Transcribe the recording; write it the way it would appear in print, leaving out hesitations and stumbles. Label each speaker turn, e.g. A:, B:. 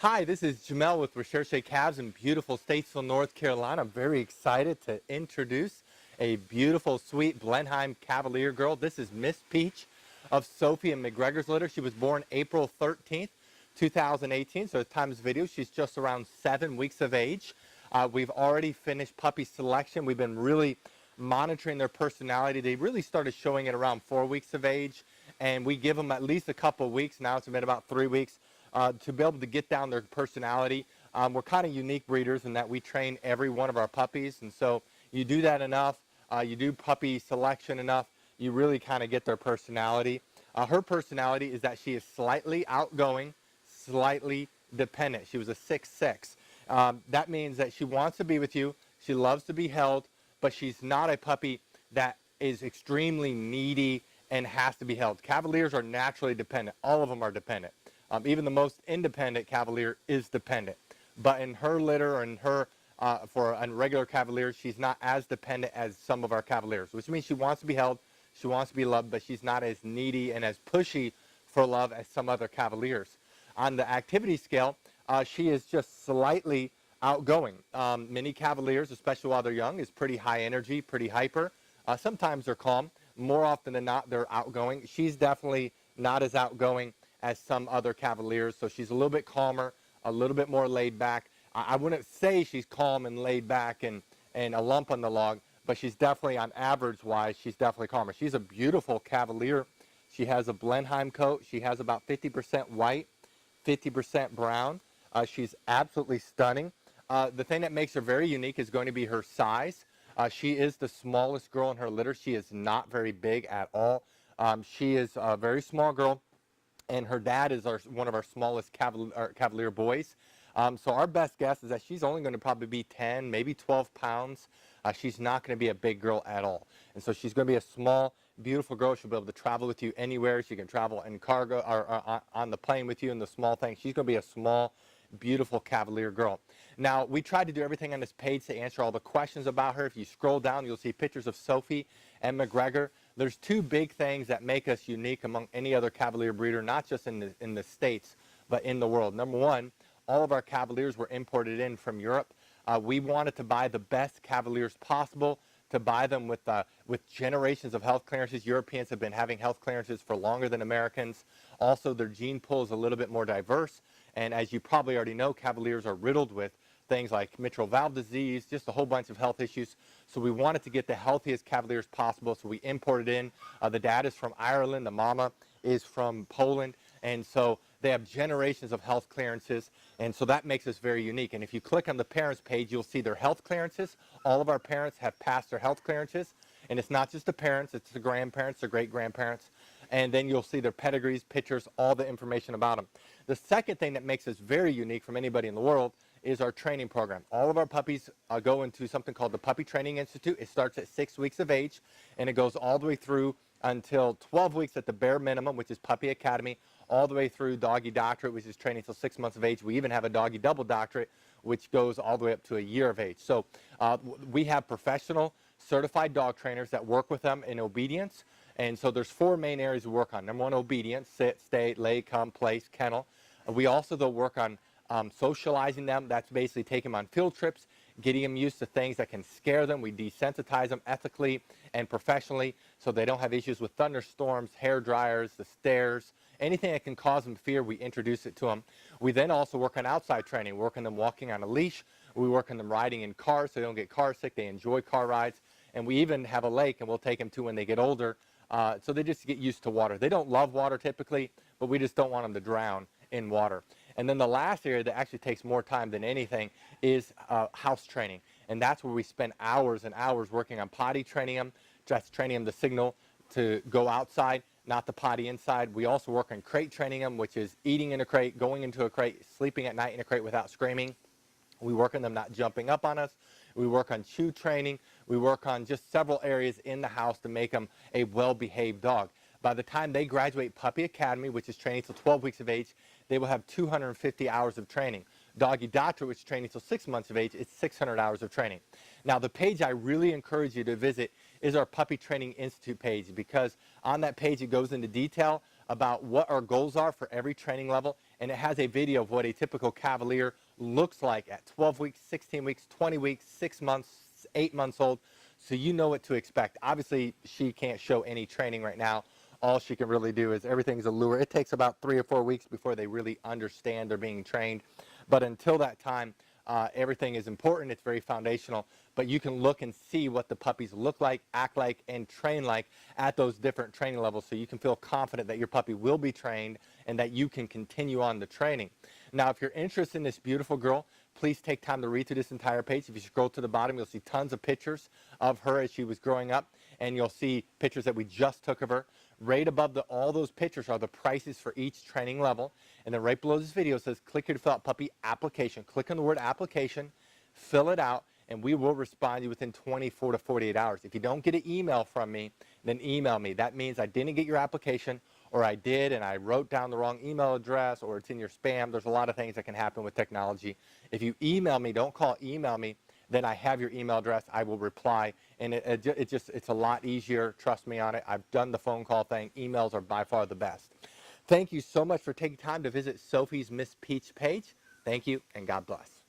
A: Hi, this is Jamel with Recherche Cabs in beautiful Statesville, North Carolina. I'm very excited to introduce a beautiful, sweet Blenheim Cavalier girl. This is Miss Peach of Sophie and McGregor's litter. She was born April 13th, 2018. So at the time of this video, she's just around 7 weeks of age. We've already finished puppy selection. We've been really monitoring their personality. They really started showing it around 4 weeks of age, and we give them at least a couple of weeks. Now it's been about 3 weeks. To be able to get down their personality. We're kind of unique breeders in that we train every one of our puppies, and so you do that enough, you do puppy selection enough, you really kind of get their personality. Her personality is that she is slightly outgoing, slightly dependent. She was a 6'6". That means that she wants to be with you, she loves to be held, but she's not a puppy that is extremely needy and has to be held. Cavaliers are naturally dependent. All of them are dependent. Even the most independent Cavalier is dependent. But in her litter or in her, for a regular Cavalier, she's not as dependent as some of our Cavaliers, which means she wants to be held, she wants to be loved, but she's not as needy and as pushy for love as some other Cavaliers. On the activity scale, she is just slightly outgoing. Many Cavaliers, especially while they're young, is pretty high energy, pretty hyper. Sometimes they're calm. More often than not, they're outgoing. She's definitely not as outgoing as some other Cavaliers, so she's a little bit calmer, a little bit more laid back. I wouldn't say she's calm and laid back and a lump on the log, but she's definitely, on average-wise, she's definitely calmer. She's a beautiful Cavalier. She has a Blenheim coat. She has about 50% white, 50% brown. She's absolutely stunning. The thing that makes her very unique is going to be her size. She is the smallest girl in her litter. She is not very big at all. She is a very small girl, and her dad is one of our smallest Cavalier boys. So our best guess is that she's only going to probably be 10, maybe 12 pounds. She's not going to be a big girl at all. And so she's going to be a small, beautiful girl. She'll be able to travel with you anywhere. She can travel in cargo or on the plane with you in the small thing. She's going to be a small, beautiful Cavalier girl. Now, we tried to do everything on this page to answer all the questions about her. If you scroll down, you'll see pictures of Sophie and McGregor. There's two big things that make us unique among any other Cavalier breeder, not just in the States, but in the world. Number one, all of our Cavaliers were imported in from Europe. We wanted to buy the best Cavaliers possible, to buy them with generations of health clearances. Europeans have been having health clearances for longer than Americans. Also, their gene pool is a little bit more diverse. And as you probably already know, Cavaliers are riddled with things like mitral valve disease, just a whole bunch of health issues. So we wanted to get the healthiest Cavaliers possible, so we imported in. The dad is from Ireland, the mama is from Poland, and so they have generations of health clearances, and so that makes us very unique. And if you click on the parents page, you'll see their health clearances. All of our parents have passed their health clearances, and it's not just the parents, it's the grandparents, the great-grandparents, and then you'll see their pedigrees, pictures, all the information about them. The second thing that makes us very unique from anybody in the world is our training program. All of our puppies go into something called the Puppy Training Institute. It starts at 6 weeks of age, and it goes all the way through until 12 weeks at the bare minimum, which is Puppy Academy, all the way through Doggy Doctorate, which is training until 6 months of age. We even have a Doggy Double Doctorate, which goes all the way up to a year of age. So we have professional certified dog trainers that work with them in obedience. And so there's 4 main areas we work on. Number one, obedience, sit, stay, lay, come, place, kennel. We also, though, work on socializing them. That's basically taking them on field trips, getting them used to things that can scare them. We desensitize them ethically and professionally so they don't have issues with thunderstorms, hair dryers, the stairs, anything that can cause them fear, we introduce it to them. We then also work on outside training, work on them walking on a leash. We work on them riding in cars so they don't get car sick. They enjoy car rides. And we even have a lake, and we'll take them to when they get older, so they just get used to water. They don't love water typically, but we just don't want them to drown in water. And then the last area that actually takes more time than anything is house training. And that's where we spend hours and hours working on potty training them, just training them to signal to go outside, not the potty inside. We also work on crate training them, which is eating in a crate, going into a crate, sleeping at night in a crate without screaming. We work on them not jumping up on us. We work on chew training. We work on just several areas in the house to make them a well-behaved dog. By the time they graduate Puppy Academy, which is training till 12 weeks of age, they will have 250 hours of training. Doggy Doctor, which is training till 6 months of age, is 600 hours of training. Now, the page I really encourage you to visit is our Puppy Training Institute page, because on that page it goes into detail about what our goals are for every training level and it has a video of what a typical Cavalier looks like at 12 weeks, 16 weeks, 20 weeks, 6 months, 8 months old, so you know what to expect. Obviously, she can't show any training right now. All she can really do is everything's a lure. It takes about 3 or 4 weeks before they really understand they're being trained. But until that time, everything is important. It's very foundational. But you can look and see what the puppies look like, act like, and train like at those different training levels, so you can feel confident that your puppy will be trained and that you can continue on the training. Now, if you're interested in this beautiful girl, please take time to read through this entire page. If you scroll to the bottom, you'll see tons of pictures of her as she was growing up, and you'll see pictures that we just took of her. Right above all those pictures are the prices for each training level. And then right below this video it says, click here to fill out puppy application. Click on the word application, fill it out, and we will respond to you within 24 to 48 hours. If you don't get an email from me, then email me. That means I didn't get your application, or I did and I wrote down the wrong email address, or it's in your spam. There's a lot of things that can happen with technology. If you email me, don't call, email me, then I have your email address. I will reply, and it's a lot easier. Trust me on it. I've done the phone call thing. Emails are by far the best. Thank you so much for taking time to visit Sophie's Miss Peach page. Thank you, and God bless.